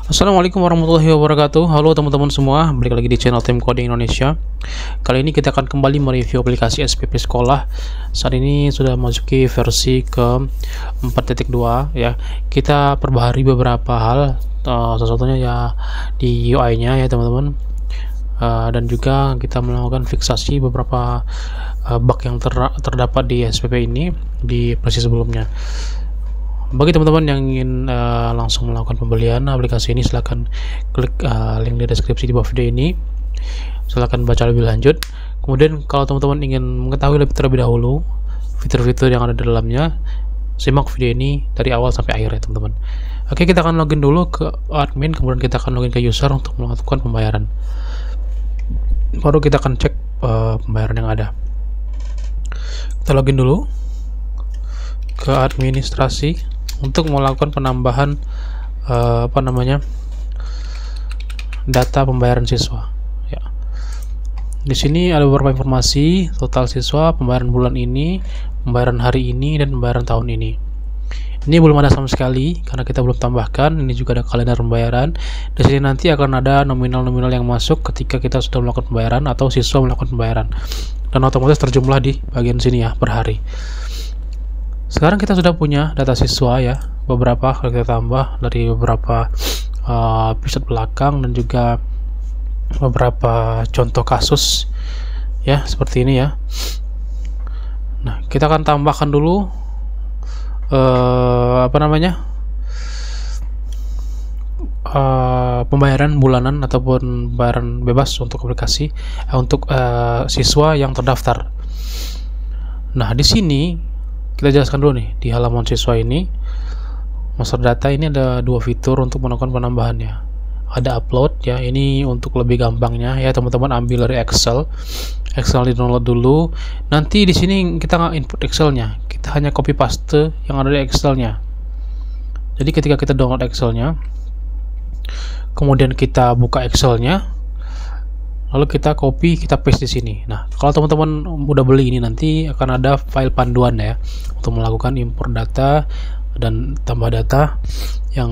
Assalamualaikum warahmatullahi wabarakatuh. Halo teman-teman semua, balik lagi di channel Tim Coding Indonesia. Kali ini kita akan kembali mereview aplikasi SPP Sekolah. Saat ini sudah masuki versi ke 4.2 ya. Kita perbaharui beberapa hal, salah satunya ya di UI-nya ya teman-teman. Dan juga kita melakukan fiksasi beberapa bug yang terdapat di SPP ini di versi sebelumnya. Bagi teman-teman yang ingin langsung melakukan pembelian aplikasi ini, silahkan klik link di deskripsi di bawah video ini. Silahkan baca lebih lanjut. Kemudian kalau teman-teman ingin mengetahui terlebih dahulu fitur-fitur yang ada di dalamnya, simak video ini dari awal sampai akhir ya teman-teman. Oke, kita akan login dulu ke admin, kemudian kita akan login ke user untuk melakukan pembayaran. Baru kita akan cek pembayaran yang ada. Kita login dulu ke administrasi untuk melakukan penambahan data pembayaran siswa ya. Di sini ada beberapa informasi: total siswa, pembayaran bulan ini, pembayaran hari ini, dan pembayaran tahun ini. Ini belum ada sama sekali karena kita belum tambahkan. Ini juga ada kalender pembayaran. Di sini nanti akan ada nominal-nominal yang masuk ketika kita sudah melakukan pembayaran atau siswa melakukan pembayaran, dan otomatis terjumlah di bagian sini ya per hari. Sekarang kita sudah punya data siswa ya, beberapa kalau kita tambah dari beberapa episode belakang dan juga beberapa contoh kasus ya, seperti ini ya. Nah, kita akan tambahkan dulu pembayaran bulanan ataupun pembayaran bebas untuk aplikasi untuk siswa yang terdaftar. Nah, di sini kita jelaskan dulu nih, di halaman siswa ini, master data ini ada dua fitur untuk melakukan penambahannya. Ada upload ya, ini untuk lebih gampangnya ya teman-teman, ambil dari Excel di download dulu. Nanti di sini kita nggak input Excelnya, kita hanya copy paste yang ada di Excelnya. Jadi ketika kita download Excelnya, kemudian kita buka Excelnya, lalu kita copy, kita paste di sini. Nah, kalau teman-teman udah beli ini, nanti akan ada file panduan ya untuk melakukan import data dan tambah data yang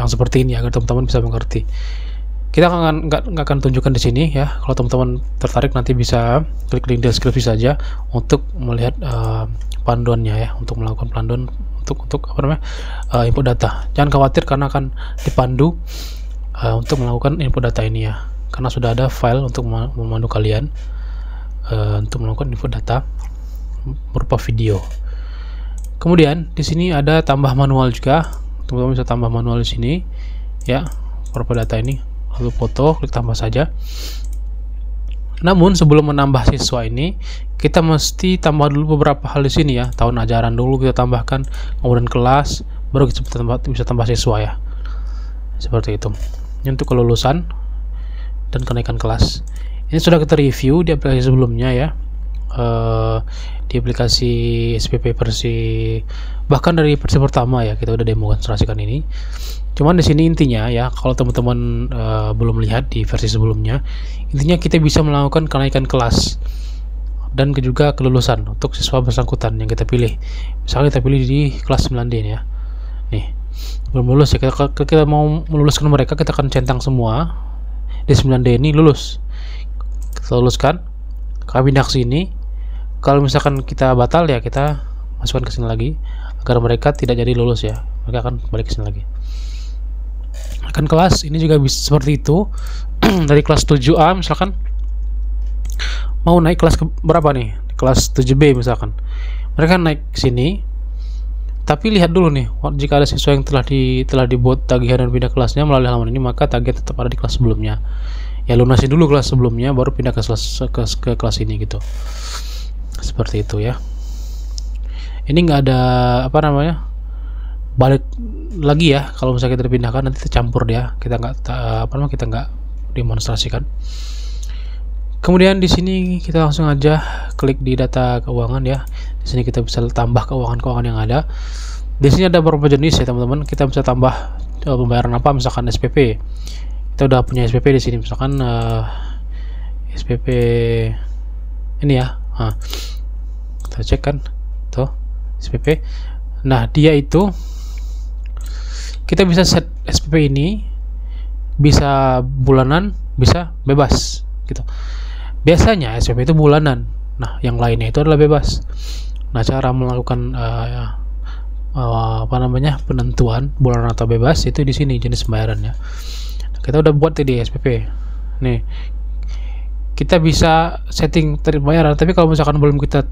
seperti ini agar teman-teman bisa mengerti. Kita nggak akan tunjukkan di sini ya. Kalau teman-teman tertarik, nanti bisa klik link deskripsi saja untuk melihat panduannya ya, untuk melakukan panduan untuk input data. Jangan khawatir karena akan dipandu untuk melakukan input data ini ya, karena sudah ada file untuk memandu kalian untuk melakukan input data berupa video. Kemudian di sini ada tambah manual juga, teman-teman bisa tambah manual di sini ya, beberapa data ini, lalu foto, klik tambah saja. Namun sebelum menambah siswa ini, kita mesti tambah dulu beberapa hal di sini ya. Tahun ajaran dulu kita tambahkan, kemudian kelas, baru kita bisa tambah siswa ya, seperti itu. Ini untuk kelulusan dan kenaikan kelas. Ini sudah kita review di aplikasi sebelumnya ya, di aplikasi SPP versi, bahkan dari versi pertama ya, kita udah demonstrasikan ini. Cuman di sini intinya ya, kalau teman-teman belum lihat di versi sebelumnya, intinya kita bisa melakukan kenaikan kelas dan juga kelulusan untuk siswa bersangkutan yang kita pilih. Misalnya kita pilih di kelas 9D ya, nih belum lulus ya, kita mau meluluskan mereka, kita akan centang semua di 9D ini lulus, kita luluskan, kami pindah ke sini. Kalau misalkan kita batal ya, kita masukkan ke sini lagi agar mereka tidak jadi lulus ya, mereka akan balik ke sini lagi. Akan kelas ini juga bisa seperti itu. Dari kelas 7A misalkan mau naik kelas berapa nih, kelas 7B misalkan, mereka naik ke sini. Tapi lihat dulu nih, jika ada siswa yang telah dibuat tagihan dan pindah kelasnya melalui halaman ini, maka tagihan tetap ada di kelas sebelumnya. Ya, lunasi dulu kelas sebelumnya, baru pindah ke kelas ini gitu. Seperti itu ya. Ini nggak ada balik lagi ya. Kalau misalnya kita dipindahkan, nanti tercampur dia. Kita nggak demonstrasikan. Kemudian di sini kita langsung aja klik di data keuangan ya. Di sini kita bisa tambah keuangan yang ada. Di sini ada beberapa jenis ya teman-teman. Kita bisa tambah pembayaran apa, misalkan SPP. Kita udah punya SPP di sini, misalkan SPP ini ya. Nah, kita cek kan, tuh SPP. Nah, dia itu kita bisa set SPP ini bisa bulanan, bisa bebas gitu. Biasanya SPP itu bulanan, nah yang lainnya itu adalah bebas. Nah, cara melakukan penentuan bulanan atau bebas itu di sini jenis pembayarannya. Kita udah buat tadi SPP. Nih, kita bisa setting tarif pembayaran, tapi kalau misalkan belum kita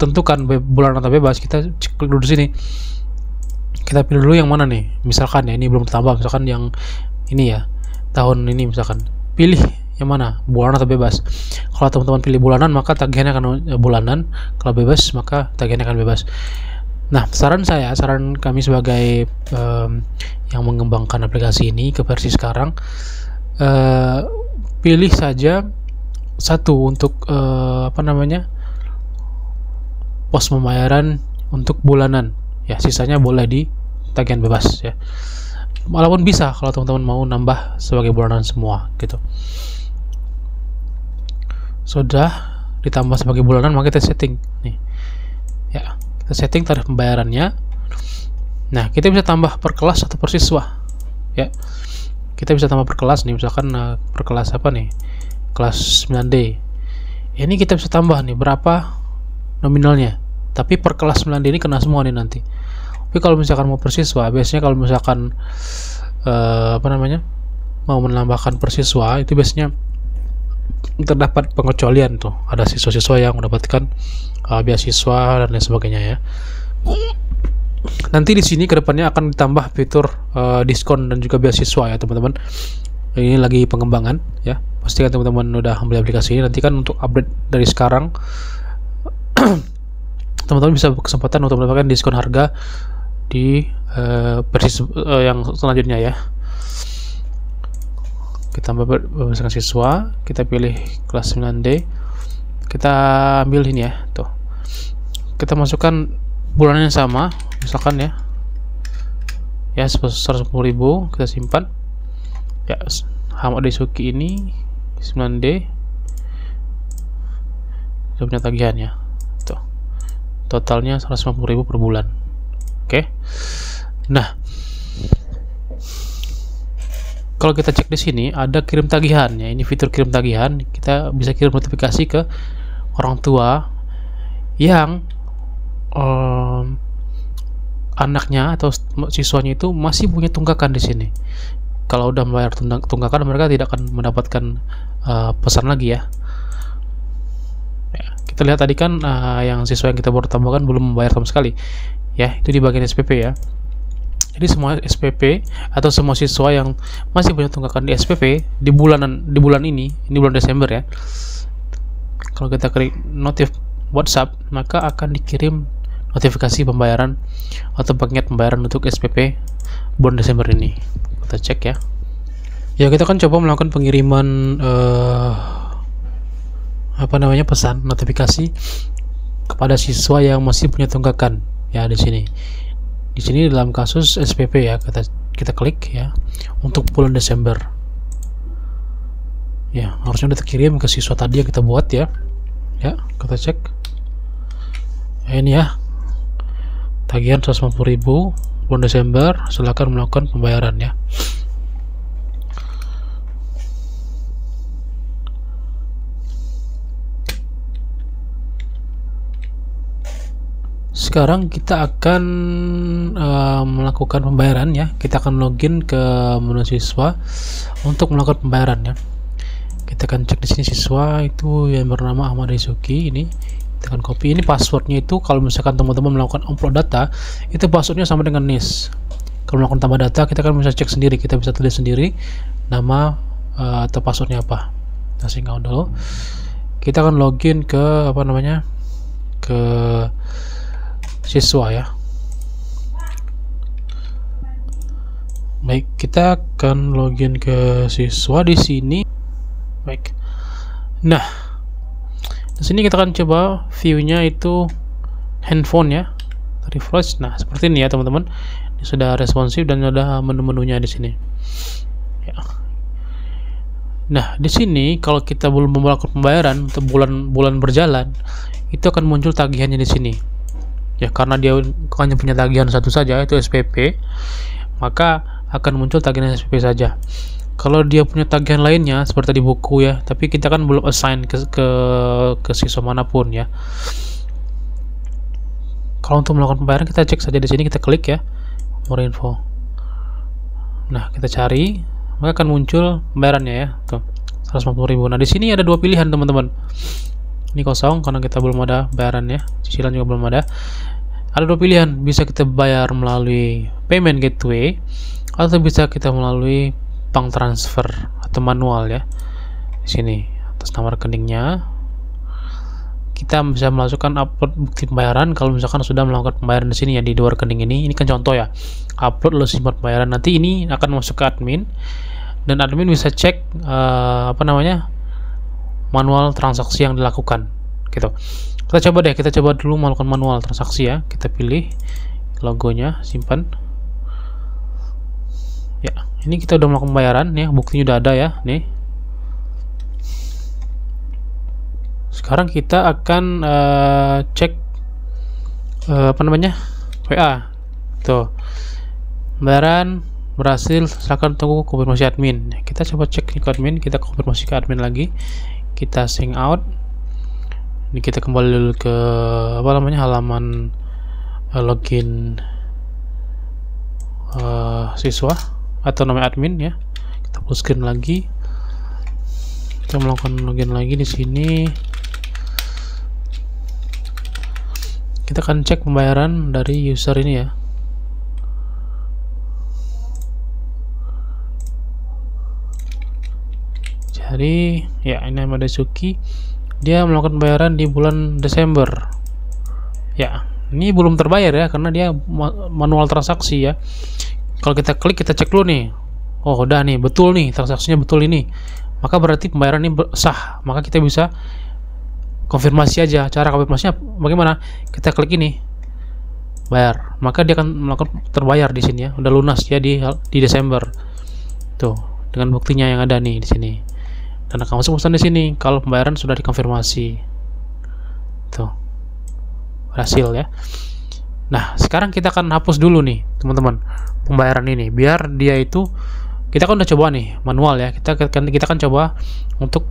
tentukan bulanan atau bebas, kita klik dulu di sini. Kita pilih dulu yang mana nih. Misalkan ya ini belum ditambah, misalkan yang ini ya, tahun ini misalkan. Pilih yang mana, bulanan atau bebas. Kalau teman-teman pilih bulanan, maka tagihannya akan bulanan. Kalau bebas, maka tagihannya akan bebas. Nah, saran kami sebagai yang mengembangkan aplikasi ini ke versi sekarang, pilih saja satu untuk pos pembayaran untuk bulanan ya, sisanya boleh di tagihan bebas ya. Walaupun bisa kalau teman-teman mau nambah sebagai bulanan semua gitu. Sudah ditambah sebagai bulanan, maka kita setting nih ya, kita setting tarif pembayarannya. Nah, kita bisa tambah per kelas atau per siswa ya. Kita bisa tambah per kelas nih, misalkan per kelas apa nih, kelas 9D. Ini kita bisa tambah nih berapa nominalnya, tapi per kelas 9D ini kena semua nih nanti. Tapi kalau misalkan mau per siswa, biasanya kalau misalkan mau menambahkan per siswa, itu biasanya terdapat pengecualian tuh. Ada siswa-siswa yang mendapatkan beasiswa dan lain sebagainya ya. Nanti di sini kedepannya akan ditambah fitur diskon dan juga beasiswa ya teman-teman. Ini lagi pengembangan ya. Pastikan teman-teman udah membeli aplikasi ini. Nanti kan untuk update dari sekarang, teman-teman bisa kesempatan untuk mendapatkan diskon harga di versi yang selanjutnya ya. Kita bebaskan siswa, kita pilih kelas 9D, kita ambil ini ya, tuh kita masukkan bulanannya sama, misalkan ya 110.000, kita simpan ya. Ahmad Daisuki ini 9D kita punya tagihannya tuh, totalnya 150.000 per bulan. Oke. Nah, kalau kita cek di sini ada kirim tagihan ya, ini fitur kirim tagihan. Kita bisa kirim notifikasi ke orang tua yang anaknya atau siswanya itu masih punya tunggakan di sini. Kalau udah membayar tunggakan, mereka tidak akan mendapatkan pesan lagi ya. Kita lihat tadi kan yang siswa yang kita baru tambahkan belum membayar sama sekali ya, itu di bagian SPP ya. Jadi semua SPP atau semua siswa yang masih punya tunggakan di SPP di bulan ini bulan Desember ya, kalau kita klik notif WhatsApp, maka akan dikirim notifikasi pembayaran atau pengingat pembayaran untuk SPP bulan Desember ini. Kita cek ya. Ya, kita kan coba melakukan pengiriman pesan notifikasi kepada siswa yang masih punya tunggakan ya di sini. Di sini dalam kasus SPP ya, kita klik ya untuk bulan Desember. Ya, harusnya udah terkirim ke siswa tadi yang kita buat ya. Ya, kita cek. Ya, ini ya. Tagihan 150.000 bulan Desember, silakan melakukan pembayaran ya. Sekarang kita akan melakukan pembayaran ya. Kita akan login ke menu siswa untuk melakukan pembayaran ya. Kita akan cek di sini siswa itu yang bernama Ahmad Daisuki ini. Kita akan copy ini passwordnya. Itu kalau misalkan teman-teman melakukan upload data, itu passwordnya sama dengan NIS. Kalau melakukan tambah data, kita kan bisa cek sendiri, kita bisa tulis sendiri nama atau passwordnya apa. Kita singkat dulu. Kita akan login ke ke siswa ya. Baik, kita akan login ke siswa di sini. Baik. Nah, di sini kita akan coba view-nya itu handphone ya. Refresh. Nah, seperti ini ya, teman-teman. Ini sudah responsif dan ada menu-menunya di sini. Ya. Nah, di sini kalau kita belum melakukan pembayaran untuk bulan berjalan, itu akan muncul tagihannya di sini. Ya, karena dia hanya punya tagihan satu saja, itu SPP, maka akan muncul tagihan SPP saja. kalau dia punya tagihan lainnya seperti di buku ya, tapi kita kan belum assign ke siswa manapun ya. Kalau untuk melakukan pembayaran kita cek saja di sini, kita klik ya more info. Nah, kita cari, maka akan muncul pembayarannya ya, tuh 150.000. Nah, di sini ada dua pilihan teman-teman. Ini kosong karena kita belum ada bayarannya, cicilan juga belum ada. Ada dua pilihan, bisa kita bayar melalui payment gateway atau bisa kita melalui bank transfer atau manual ya. Di sini atas nama rekeningnya kita bisa melakukan upload bukti pembayaran kalau misalkan sudah melakukan pembayaran di sini ya, di dua rekening ini. Ini kan contoh ya, upload lalu simpan pembayaran. Nanti ini akan masuk ke admin dan admin bisa cek manual transaksi yang dilakukan gitu. Kita coba dulu melakukan manual transaksi ya. Kita pilih logonya, simpan ya. Ini kita udah melakukan pembayaran ya, buktinya udah ada ya nih. Sekarang kita akan cek WA tuh, pembayaran berhasil, silakan tunggu konfirmasi admin. Kita coba cek ke admin, kita konfirmasi ke admin lagi, kita sign out. Ini kita kembali dulu ke halaman login siswa atau nama admin ya. Kita full screen lagi, kita melakukan login lagi di sini. Kita akan cek pembayaran dari user ini ya. Jadi ya, ini nama Daisuki, dia melakukan pembayaran di bulan Desember ya. Ini belum terbayar ya karena dia manual transaksi ya. Kalau kita klik, kita cek dulu nih, oh udah nih, betul nih transaksinya, betul ini, maka berarti pembayaran ini sah. Maka kita bisa konfirmasi aja. Cara konfirmasinya bagaimana? Kita klik ini, bayar, maka dia akan melakukan terbayar di sini ya, udah lunas ya di Desember tuh, dengan buktinya yang ada nih di sini. Dan akan masuk pesan di sini kalau pembayaran sudah dikonfirmasi tuh, berhasil ya. Nah, sekarang kita akan hapus dulu nih teman-teman pembayaran ini, biar dia itu, kita kan udah coba nih manual ya, kita akan coba untuk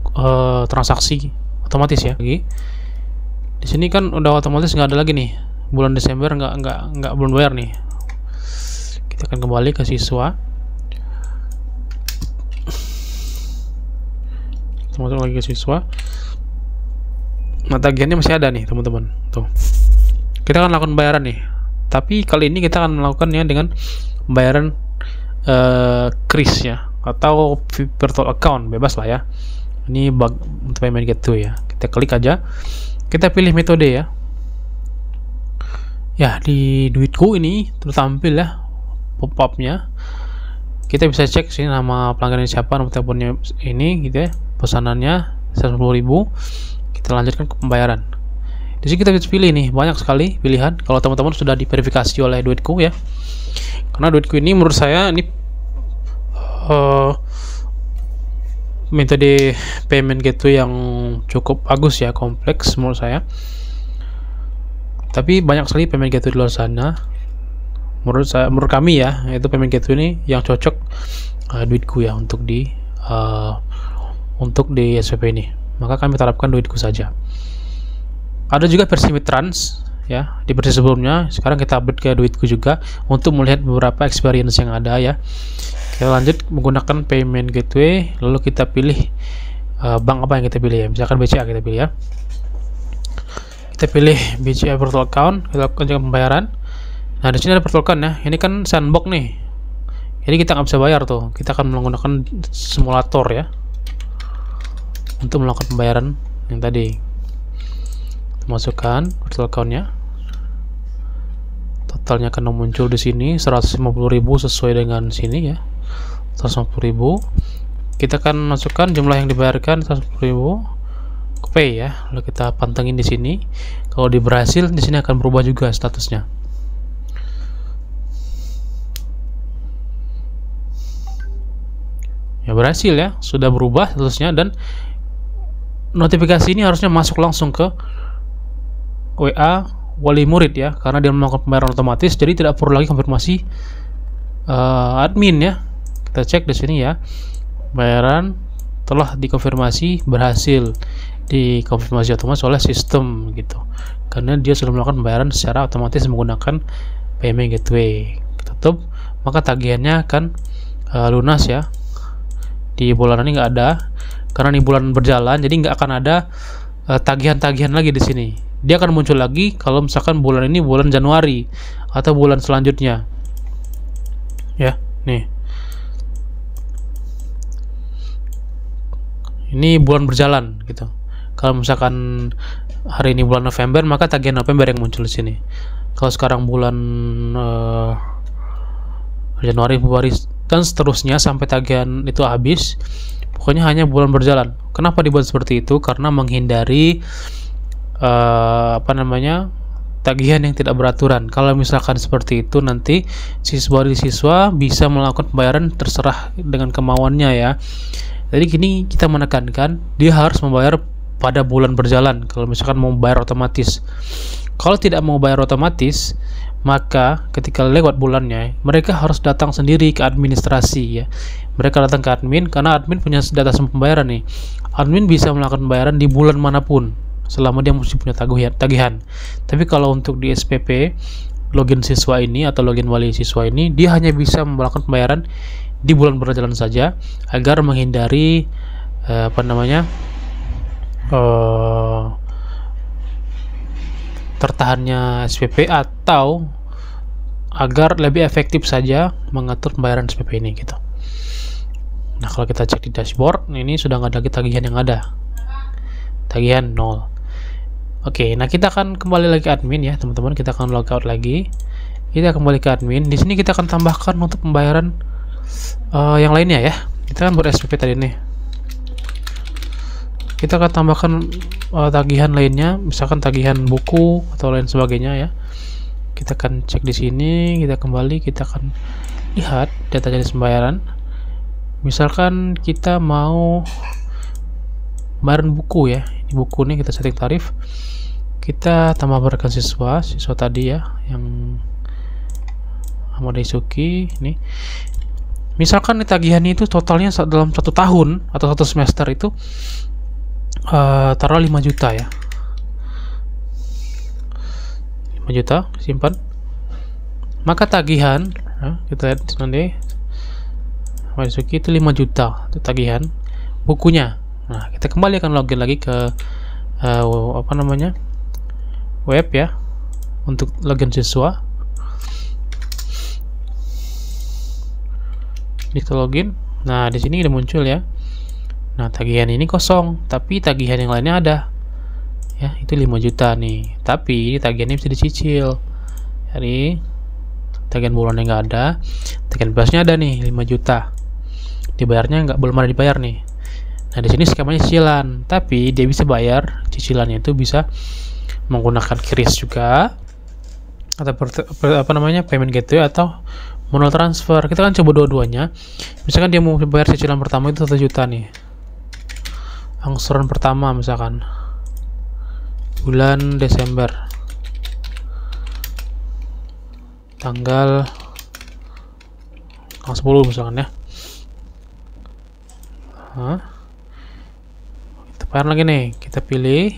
transaksi otomatis ya. Di sini kan udah otomatis, nggak ada lagi nih bulan Desember, nggak belum bayar nih. Kita akan kembali ke siswa, masuk lagi ke siswa. Nah, tagihannya masih ada nih teman-teman tuh. Kita akan lakukan pembayaran nih, tapi kali ini kita akan melakukannya dengan pembayaran kris ya, atau virtual account, bebas lah ya. Ini untuk payment gateway ya. Kita klik aja, kita pilih metode ya. Ya, di duitku ini tertampil ya pop-upnya. Kita bisa cek sini nama pelanggan siapa, nomor teleponnya ini gitu ya, pesanannya 110.000. Kita lanjutkan ke pembayaran. Di sini kita bisa pilih nih, banyak sekali pilihan. Kalau teman-teman sudah diverifikasi oleh duitku ya, karena duitku ini menurut saya ini metode payment gateway yang cukup bagus ya, kompleks menurut saya. Tapi banyak sekali payment gateway di luar sana. Menurut kami ya, itu payment gateway ini yang cocok duitku ya untuk di SPP ini. Maka kami terapkan duitku saja. Ada juga versi Mitrans ya, di versi sebelumnya. Sekarang kita update ke duitku juga untuk melihat beberapa experience yang ada ya. Kita lanjut menggunakan payment gateway, lalu kita pilih bank apa yang kita pilih ya. Misalkan BCA kita pilih ya. Kita pilih BCA virtual account, kita lakukan juga pembayaran. Nah, di sini ada virtual account ya. Ini kan sandbox nih. Jadi kita nggak bisa bayar tuh. Kita akan menggunakan simulator ya untuk melakukan pembayaran yang tadi. Masukkan virtual account-nya. Totalnya akan muncul di sini 150.000 sesuai dengan sini ya. 150.000. Kita akan masukkan jumlah yang dibayarkan 150.000 ke pay ya. Lalu kita pantengin di sini. Kalau berhasil di sini akan berubah juga statusnya. Ya, berhasil ya, sudah berubah statusnya, dan notifikasi ini harusnya masuk langsung ke WA wali murid ya, karena dia melakukan pembayaran otomatis, jadi tidak perlu lagi konfirmasi admin ya. Kita cek di sini ya, Bayaran telah dikonfirmasi berhasil, dikonfirmasi otomatis oleh sistem gitu, karena dia sudah melakukan pembayaran secara otomatis menggunakan payment gateway. Tutup, maka tagihannya akan lunas ya. Di bulan ini nggak ada, karena ini bulan berjalan, jadi nggak akan ada tagihan-tagihan lagi di sini. Dia akan muncul lagi kalau misalkan bulan ini bulan Januari atau bulan selanjutnya ya. Nih, ini bulan berjalan gitu. Kalau misalkan hari ini bulan November, maka tagihan November yang muncul di sini. Kalau sekarang bulan Januari, Februari, dan seterusnya sampai tagihan itu habis, pokoknya hanya bulan berjalan. Kenapa dibuat seperti itu? Karena menghindari tagihan yang tidak beraturan. Kalau misalkan seperti itu, nanti siswa bisa melakukan pembayaran terserah dengan kemauannya ya. Jadi gini, kita menekankan dia harus membayar pada bulan berjalan kalau misalkan mau bayar otomatis. Kalau tidak mau bayar otomatis, maka ketika lewat bulannya, mereka harus datang sendiri ke administrasi ya. Mereka datang ke admin, karena admin punya data semua pembayaran nih. Admin bisa melakukan pembayaran di bulan manapun selama dia masih punya tagihan. Tapi kalau untuk di SPP, login siswa ini atau login wali siswa ini, dia hanya bisa melakukan pembayaran di bulan berjalan saja, agar menghindari tertahannya SPP, atau agar lebih efektif saja mengatur pembayaran SPP ini gitu. Nah, kalau kita cek di dashboard, ini sudah nggak ada lagi tagihan yang ada, tagihan 0. Oke, nah kita akan kembali lagi ke admin ya teman-teman. Kita akan logout lagi, kita kembali ke admin. Di sini kita akan tambahkan untuk pembayaran yang lainnya ya. Kita kan buat SPP tadi nih, kita akan tambahkan tagihan lainnya, misalkan tagihan buku atau lain sebagainya ya. Kita akan cek di sini, kita kembali, kita akan lihat data jenis pembayaran. Misalkan kita mau bayaran buku ya, ini buku nih, kita setting tarif, kita tambah berikan siswa tadi ya, yang Hamada Isuki ini. Misalkan tagihan itu totalnya dalam 1 tahun atau 1 semester itu taruh 5 juta ya, 5 juta simpan. Maka tagihan kita lihat nanti Masuki itu 5 juta itu tagihan bukunya. Nah, kita kembali akan login lagi ke web ya, untuk login siswa. Kita login. Nah, di sini udah muncul ya. Nah, tagihan ini kosong, tapi tagihan yang lainnya ada. Ya, itu 5 juta nih. Tapi tagihannya bisa dicicil. Jadi tagihan bulannya nggak ada, tagihan bebasnya ada nih 5 juta. Dibayarnya belum ada dibayar nih. Nah, di sini skemanya cicilan, tapi dia bisa bayar cicilannya itu bisa menggunakan QRIS juga, atau payment gateway, atau manual transfer. Kita kan coba dua-duanya. Misalkan dia mau bayar cicilan pertama itu 1 juta nih, angsuran pertama misalkan bulan Desember tanggal 10 misalkan ya. Kita bayar lagi nih, kita pilih,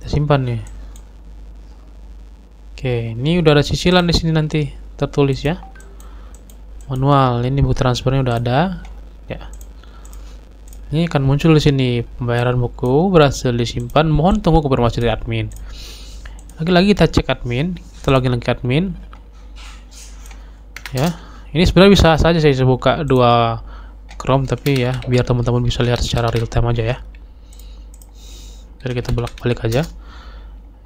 kita simpan nih. Oke, ini udah ada cicilan di sini nanti tertulis ya, manual. Ini buku transfernya udah ada ya. Ini akan muncul di sini, pembayaran buku berhasil disimpan, mohon tunggu konfirmasi dari admin. Lagi-lagi kita cek admin, kita login lagi ke admin ya. Ini sebenarnya bisa saja saya buka 2 Chrome, tapi ya biar teman-teman bisa lihat secara real time aja ya. Jadi kita bolak-balik aja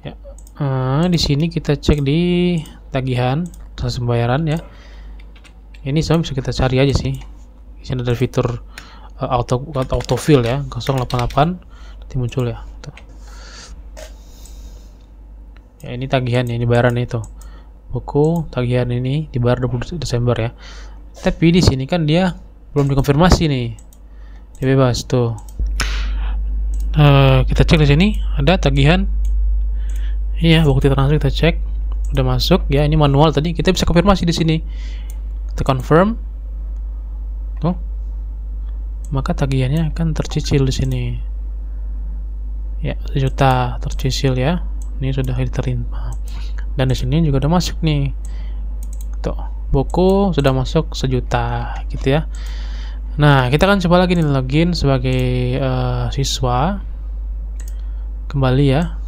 ya. Di sini kita cek di tagihan transaksi pembayaran ya. Ini sama bisa kita cari aja sih. Di sini ada fitur autofill ya, 088 nanti muncul ya. Tuh. Ya, ini tagihan ya, ini bayaran itu. Buku tagihan ini dibayar 20 Desember ya. Tapi di sini kan dia belum dikonfirmasi nih. Dia bebas tuh. Kita cek di sini ada tagihan. Iya, bukti transaksi kita cek udah masuk ya. Ini manual tadi, kita bisa konfirmasi di sini. Kita confirm. Tuh. maka tagihannya akan tercicil di sini. Ya, 1 juta tercicil ya. Ini sudah diterima. Dan di sini juga udah masuk nih. Tuh, buku sudah masuk 1 juta gitu ya. Nah, kita akan coba lagi nih login sebagai siswa. Kembali ya.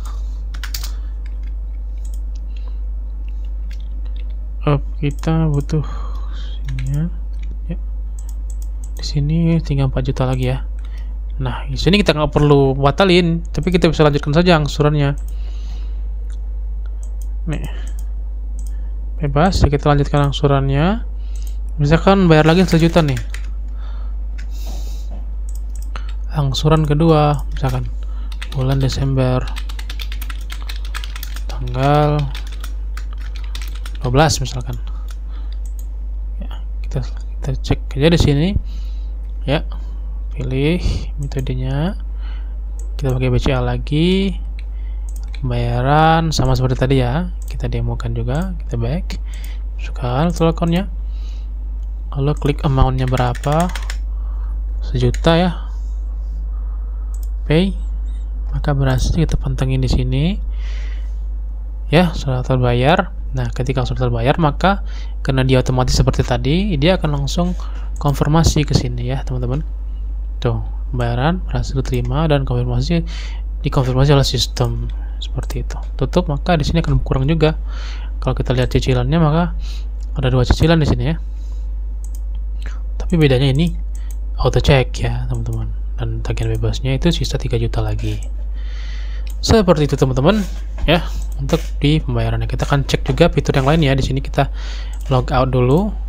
Kita butuh ya. Di sini tinggal 4 juta lagi ya. Nah, di sini kita nggak perlu batalin, tapi kita bisa lanjutkan saja angsurannya. Nih, bebas ya, kita lanjutkan angsurannya. Misalkan bayar lagi 1 juta nih. Angsuran kedua, misalkan bulan Desember, tanggal 12 misalkan. Ya, kita cek aja di sini. Ya, pilih metodenya, kita pakai BCA lagi, pembayaran sama seperti tadi ya, kita demokan juga. Kita back, masukkan teleponnya, lalu klik amountnya berapa, 1 juta ya, pay, maka berhasil. Kita pantengin di sini ya, sudah terbayar. Nah, ketika sudah terbayar, maka karena dia otomatis seperti tadi, dia akan langsung konfirmasi ke sini ya teman-teman. Tuh, pembayaran berhasil diterima dan dikonfirmasi oleh sistem seperti itu. Tutup, maka di sini akan berkurang juga. Kalau kita lihat cicilannya, maka ada 2 cicilan di sini ya. Tapi bedanya ini auto check ya teman-teman, dan tagihan bebasnya itu sisa 3 juta lagi. Seperti itu teman-teman ya untuk di pembayarannya. Kita akan cek juga fitur yang lain ya. Di sini kita log out dulu.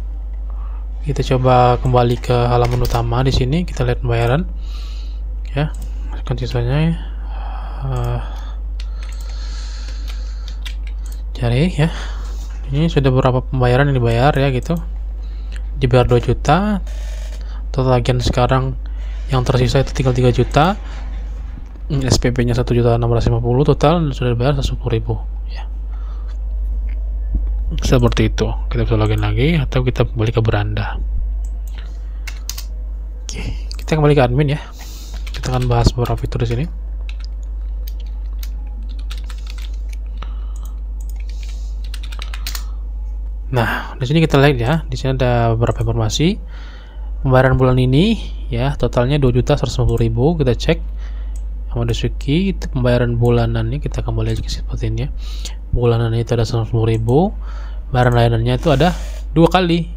Kita coba kembali ke halaman utama. Di sini kita lihat pembayaran ya, masukkan sisanya ya. Cari ya, ini sudah beberapa pembayaran yang dibayar ya gitu. Dibayar 2 juta, total tagihan sekarang yang tersisa itu tinggal 3 juta. SPP nya 1.650.000 total, sudah dibayar 10.000 ya. Seperti itu. Kita bisa login lagi atau kita kembali ke beranda. Oke, kita kembali ke admin ya. Kita akan bahas beberapa fitur di sini. Nah, di sini kita lihat ya. Di sini ada beberapa informasi. Pembayaran bulan ini ya, totalnya 2.150.000. Kita cek Amadasuki, itu pembayaran bulanannya. Kita kembali aja ke seperti ini ya. Bulanannya itu ada 150.000. Pembayaran layanannya itu ada 2 kali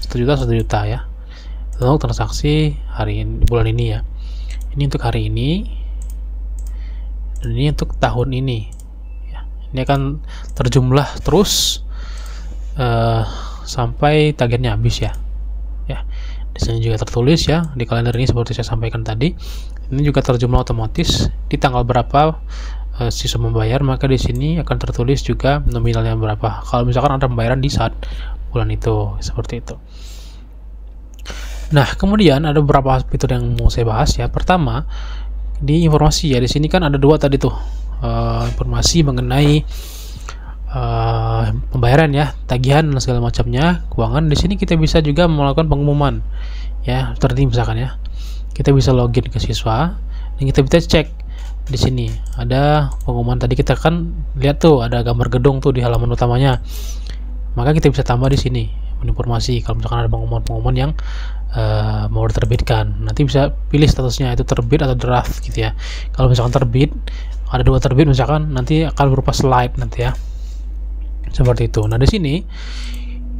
1 juta 1 juta ya. Untuk transaksi hari ini, bulan ini ya. Ini untuk hari ini, dan ini untuk tahun ini ya. Ini akan terjumlah terus sampai tagihannya habis ya. Ya, di sini juga tertulis ya di kalender ini seperti saya sampaikan tadi. Ini juga terjumlah otomatis di tanggal berapa siswa membayar, maka di sini akan tertulis juga nominalnya berapa. Kalau misalkan ada pembayaran di saat bulan itu, seperti itu. Nah, kemudian ada beberapa fitur yang mau saya bahas ya. Pertama, di informasi ya, di sini kan ada 2 tadi tuh informasi mengenai pembayaran ya, tagihan dan segala macamnya, keuangan. Di sini kita bisa juga melakukan pengumuman ya, seperti misalkan ya, kita bisa login ke siswa dan kita bisa cek di sini ada pengumuman. Tadi kita kan lihat tuh ada gambar gedung tuh di halaman utamanya, maka kita bisa tambah di sini informasi kalau misalkan ada pengumuman yang mau diterbitkan. Nanti bisa pilih statusnya itu terbit atau draft gitu ya. Kalau misalkan terbit, ada 2 terbit misalkan, nanti akan berupa slide nanti ya, seperti itu. Nah, di sini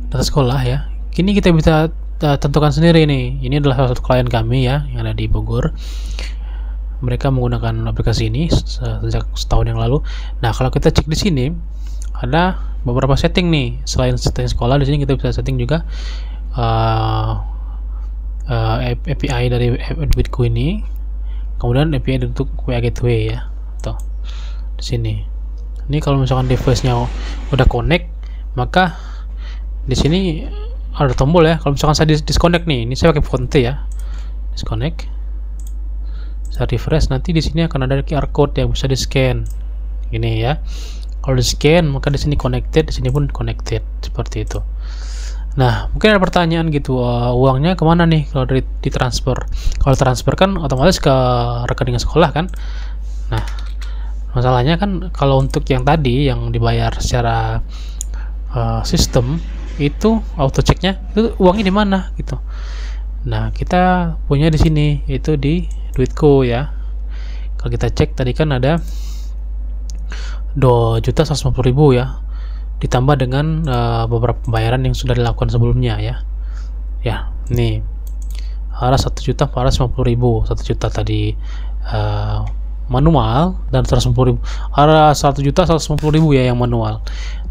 data sekolah ya, kini kita bisa tentukan sendiri nih. Ini adalah salah satu klien kami ya yang ada di Bogor. Mereka menggunakan aplikasi ini sejak setahun yang lalu. Nah, kalau kita cek di sini ada beberapa setting nih. Selain setting sekolah, di sini kita bisa setting juga API dari Bitcoin ini. Kemudian API untuk WA Gateway ya. Tuh. Di sini. Ini kalau misalkan device-nya udah connect, maka di sini ada tombol ya. Kalau misalkan saya disconnect nih, ini saya pakai Fonte ya, disconnect, saya refresh, nanti di sini akan ada QR code yang bisa di scan. Ini ya. Kalau di scan, maka di sini connected, di sini pun connected, seperti itu. Nah, mungkin ada pertanyaan gitu, uangnya kemana nih kalau ditransfer? Kalau transfer kan otomatis ke rekening sekolah kan. Nah, masalahnya kan kalau untuk yang tadi yang dibayar secara sistem itu auto checknya itu uangnya di mana gitu. Nah, kita punya di sini itu di Duitku ya. Kalau kita cek tadi kan ada 2.150.000 ya, ditambah dengan beberapa pembayaran yang sudah dilakukan sebelumnya ya. Ya, nih ada 1.450.000, 1 juta tadi manual, dan 150.000 ada 1.150.000 ya yang manual,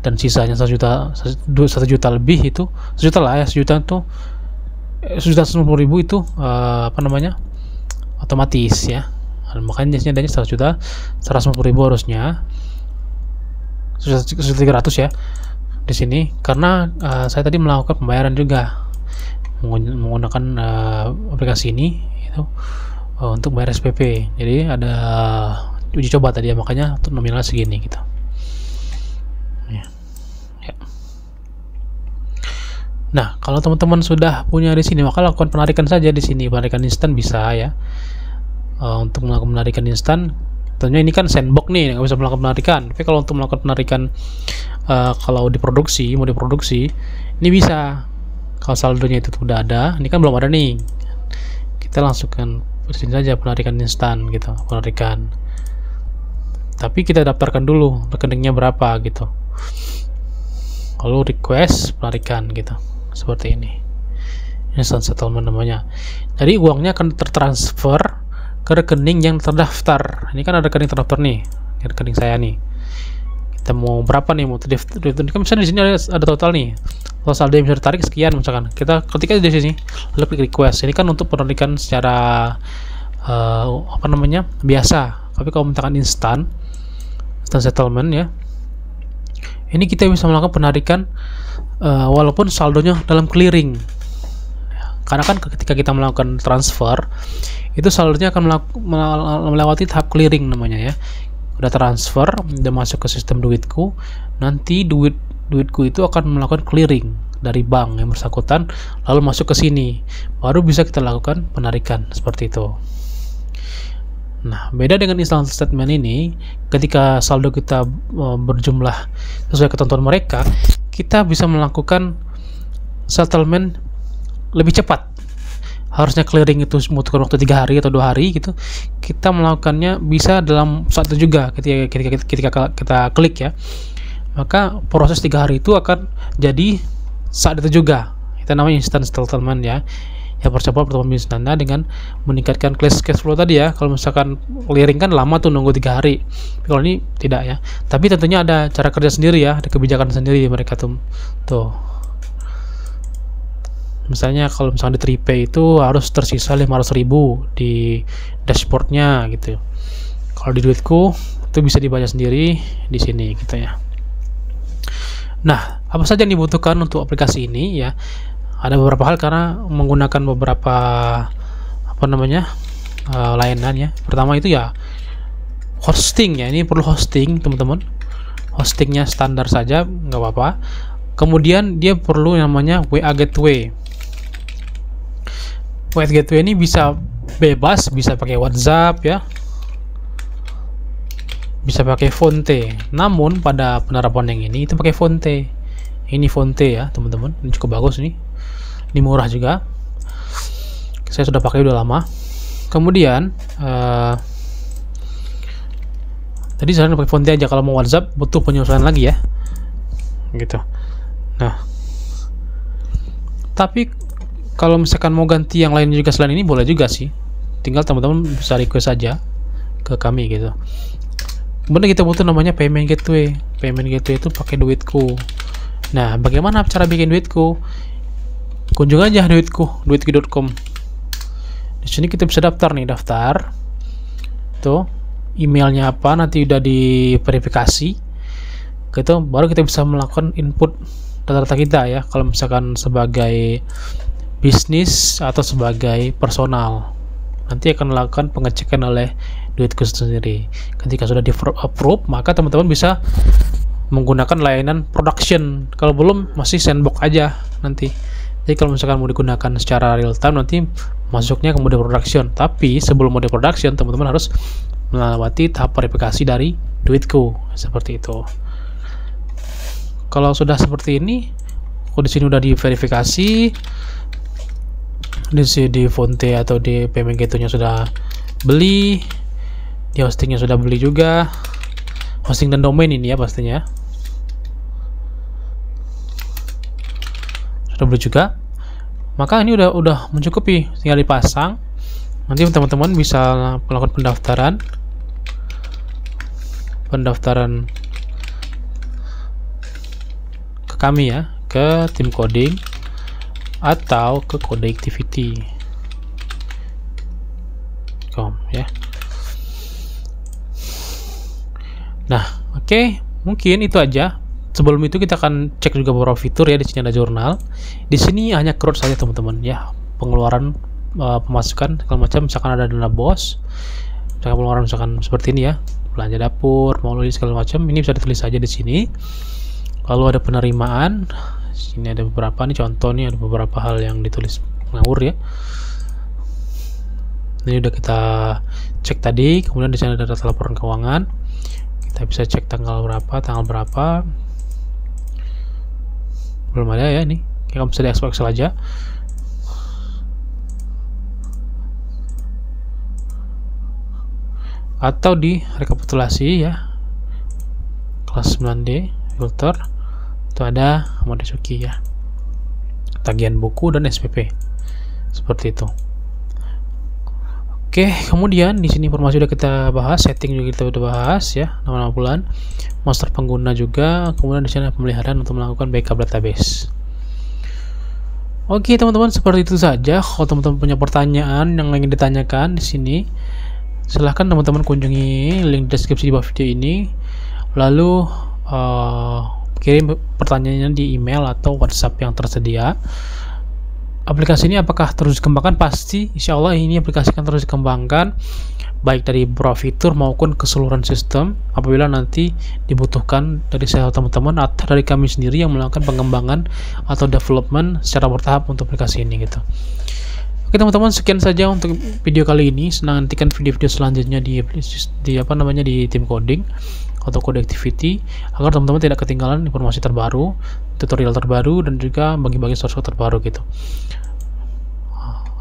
dan sisanya 1 juta lebih itu 1 juta lah ya, 1 juta itu 1.150.000 itu apa namanya, otomatis ya. Makanya adanya 1.150.000 harusnya 1.300 ya di sini, karena saya tadi melakukan pembayaran juga menggunakan aplikasi ini itu untuk bayar SPP. Jadi ada uji coba tadi ya, makanya nominal segini gitu ya. Nah, kalau teman-teman sudah punya di sini, maka lakukan penarikan saja di sini. Penarikan instan bisa ya. Untuk melakukan penarikan instan, tentunya ini kan sandbox nih, nggak bisa melakukan penarikan. Tapi kalau untuk melakukan penarikan kalau mau diproduksi, ini bisa. Kalau saldonya itu udah ada, ini kan belum ada nih, kita langsungkan sini saja penarikan instan gitu, penarikan. Tapi kita daftarkan dulu rekeningnya berapa gitu, lalu request penarikan gitu, seperti ini. Instant settlement namanya. Jadi uangnya akan tertransfer ke rekening yang terdaftar. Ini kan ada rekening terdaftar nih, rekening saya nih. Kita mau berapa nih, mau terdaftar kan, misalnya di sini ada total nih, total saldo yang bisa ditarik sekian misalkan. Kita ketik aja di sini, lalu klik request. Ini kan untuk penarikan secara apa namanya, biasa. Tapi kalau misalkan instant settlement ya, ini kita bisa melakukan penarikan walaupun saldonya dalam clearing. Karena kan ketika kita melakukan transfer, itu saldonya akan melewati tahap clearing namanya ya. Udah transfer, udah masuk ke sistem Duitku, nanti Duitku itu akan melakukan clearing dari bank yang bersangkutan, lalu masuk ke sini, baru bisa kita lakukan penarikan seperti itu. Nah, beda dengan instant statement ini, ketika saldo kita berjumlah sesuai ketentuan mereka, kita bisa melakukan settlement lebih cepat. Harusnya clearing itu membutuhkan waktu 3 hari atau 2 hari gitu, kita melakukannya bisa dalam saat itu juga ketika kita klik ya. Maka proses 3 hari itu akan jadi saat itu juga. Kita namanya instant settlement ya. Ya, percoba pertemuan bisnis Anda dengan meningkatkan cash flow tadi ya. Kalau misalkan clearing kan lama tuh, nunggu 3 hari. Tapi kalau ini tidak ya. Tapi tentunya ada cara kerja sendiri ya, ada kebijakan sendiri mereka tuh. Misalnya kalau misalnya di TriPay itu harus tersisa 500.000 di dashboardnya gitu. Kalau di Duitku itu bisa dibaca sendiri di sini gitu ya. Nah, apa saja yang dibutuhkan untuk aplikasi ini ya? Ada beberapa hal karena menggunakan beberapa apa namanya layanan ya. Pertama itu ya hosting ya. Ini perlu hosting teman-teman. Hostingnya standar saja nggak apa-apa. Kemudian dia perlu namanya WA Gateway. WA Gateway ini bisa bebas, bisa pakai WhatsApp ya, bisa pakai Fonte. Namun pada penerapan yang ini itu pakai Fonte. Ini Fonte ya teman-teman, ini cukup bagus nih. Ini murah juga. Saya sudah pakai udah lama. Kemudian tadi saya pakai Fonte aja. Kalau mau WhatsApp butuh penyesuaian lagi ya, gitu. Nah, tapi kalau misalkan mau ganti yang lain juga selain ini boleh juga sih. Tinggal teman-teman bisa request saja ke kami gitu. Kemudian kita butuh namanya payment gateway. Payment gateway itu pakai Duitku. Nah, bagaimana cara bikin Duitku? Kunjung aja duitku.com. Di sini kita bisa daftar nih, daftar. Tuh, emailnya apa nanti udah diverifikasi. Gitu, baru kita bisa melakukan input data-data kita ya. Kalau misalkan sebagai bisnis atau sebagai personal, nanti akan melakukan pengecekan oleh Duitku sendiri. Ketika sudah di approve, maka teman-teman bisa menggunakan layanan production. Kalau belum, masih sandbox aja. nanti. Jadi kalau misalkan mau digunakan secara real time nanti masuknya ke mode production. Tapi sebelum mode production teman-teman harus melewati tahap verifikasi dari Duitku seperti itu. Kalau sudah seperti ini, aku di sini udah diverifikasi, di Fonte atau di payment gateway-nya sudah beli, di hostingnya sudah beli juga, hosting dan domain ini ya pastinya. Sudah beli juga, maka ini udah mencukupi, tinggal dipasang. Nanti teman-teman bisa melakukan pendaftaran ke kami ya, ke tim coding atau ke codingactivity.com ya. Nah, oke, mungkin itu aja. Sebelum itu kita akan cek juga beberapa fitur ya. Di sini ada jurnal. Di sini hanya crowd saja teman-teman ya. Pengeluaran, pemasukan segala macam. Misalkan ada dana bos, misalkan pengeluaran misalkan seperti ini ya, belanja dapur, mau nulis segala macam, ini bisa ditulis saja di sini. Lalu ada penerimaan. Sini ada beberapa nih contoh nih, ada beberapa hal yang ditulis ngawur ya. Ini udah kita cek tadi. Kemudian di sini ada data laporan keuangan. Kita bisa cek tanggal berapa. Belum ada ya ini. Kita bisa di Excel aja. Atau di rekapitulasi ya. Kelas 9D filter. Itu ada Modesuki ya. Tagihan buku dan SPP. Seperti itu. Oke, kemudian di sini informasi udah kita bahas, setting juga kita udah bahas ya, nama-nama bulan, master pengguna juga, kemudian di sini ada pemeliharaan untuk melakukan backup database. Oke, teman-teman, seperti itu saja. Kalau teman-teman punya pertanyaan yang ingin ditanyakan di sini, silahkan teman-teman kunjungi link deskripsi di bawah video ini, lalu kirim pertanyaannya di email atau WhatsApp yang tersedia. Aplikasi ini apakah terus dikembangkan? Pasti, insya Allah ini aplikasi akan terus dikembangkan, baik dari beberapa fitur maupun keseluruhan sistem apabila nanti dibutuhkan dari saya teman-teman atau dari kami sendiri yang melakukan pengembangan atau development secara bertahap untuk aplikasi ini gitu. Oke teman-teman, sekian saja untuk video kali ini. Senang nantikan video-video selanjutnya di tim coding atau codingactivity, agar teman-teman tidak ketinggalan informasi terbaru, tutorial terbaru, dan juga bagi-bagi source code terbaru gitu.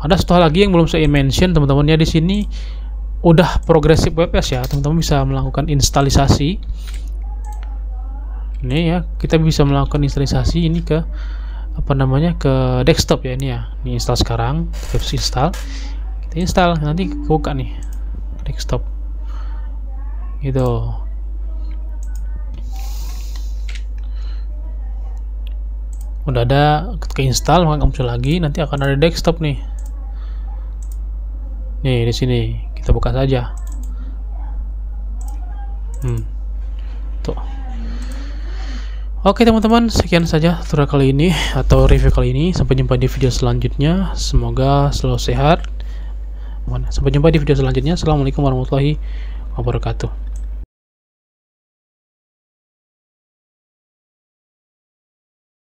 Ada satu hal lagi yang belum saya mention teman-teman ya, di sini udah progressive WPS ya, teman-teman bisa melakukan instalisasi. Ini ya, kita bisa melakukan instalisasi ini ke ke desktop ya, ini ya. Ini install sekarang, kita harus install. Kita install, nanti buka nih desktop. Gitu. Udah ada, ketika install maka muncul lagi, nanti akan ada desktop nih. Nih di sini kita buka saja. Tuh. Oke teman-teman, sekian saja tutorial kali ini atau review kali ini. Sampai jumpa di video selanjutnya. Semoga selalu sehat. Sampai jumpa di video selanjutnya. Assalamualaikum warahmatullahi wabarakatuh.